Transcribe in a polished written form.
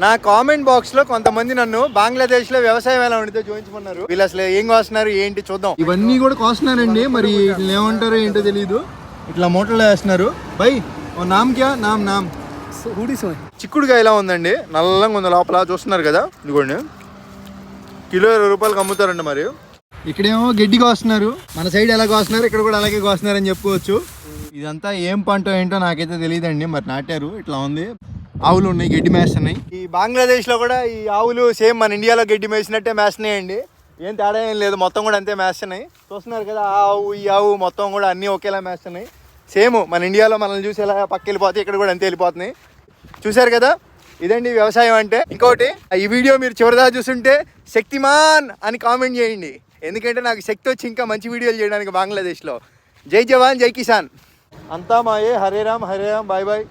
నా comment box లో కొంతమంది నన్ను బంగ్లాదేశ్ లో వ్యవసాయం ఎలా ఉండితే చూపించమన్నారు. వీళ్ళు అసలు ఏం కోస్తున్నారు ఏంటి చూద్దాం. ఇవన్నీ కూడా కోస్తున్నారండి, మరి ఏమంటారో ఏంటో తెలియదు. ఇట్లా మూటలో వేస్తున్నారు. బై ఓ నామ్ క్యా నామ్ నామ్ చిక్కుడుగా ఇలా ఉందండి, నల్లంగా ఉంది లోపల. చూస్తున్నారు కదా, ఇదిగోండి కిలో 20 రూపాయలకి అమ్ముతారండి. మరి ఇక్కడేమో గడ్డి కోస్తున్నారు, మన సైడ్ ఎలా కోస్తున్నారు ఇక్కడ కూడా అలాగే కోస్తున్నారు అని చెప్పుకోవచ్చు. ఇదంతా ఏం పంట ఏంటో నాకైతే తెలియదండి, మరి నాటారు. ఇట్లా ఉంది, ఆవులు ఉన్నాయి, గడ్డి మేస్తున్నాయి. ఈ బంగ్లాదేశ్ లో కూడా ఈ ఆవులు సేమ్ మన ఇండియాలో గడ్డి మేసినట్టే మేస్తున్నాయండి. ఏం తేడా ఏం లేదు, మొత్తం కూడా అంతే మేస్తున్నాయి. చూస్తున్నారు కదా, ఆ ఆవు ఈ ఆవు మొత్తం కూడా అన్నీ ఒకేలా మేస్తున్నాయి. సేమ్ మన ఇండియాలో మనల్ని చూసి ఎలా పక్క వెళ్ళిపోతాయి, ఇక్కడ కూడా అంతే వెళ్ళిపోతున్నాయి. చూశారు కదా, ఇదండి వ్యవసాయం అంటే. ఇంకోటి, ఈ వీడియో మీరు చివరిదా చూస్తుంటే శక్తిమాన్ అని కామెంట్ చేయండి, ఎందుకంటే నాకు శక్తి వచ్చి ఇంకా మంచి వీడియోలు చేయడానికి బంగ్లాదేశ్లో. జై జవాన్ జై కిసాన్. అంతా మాయే. హరే రామ్ బాయ్ బాయ్.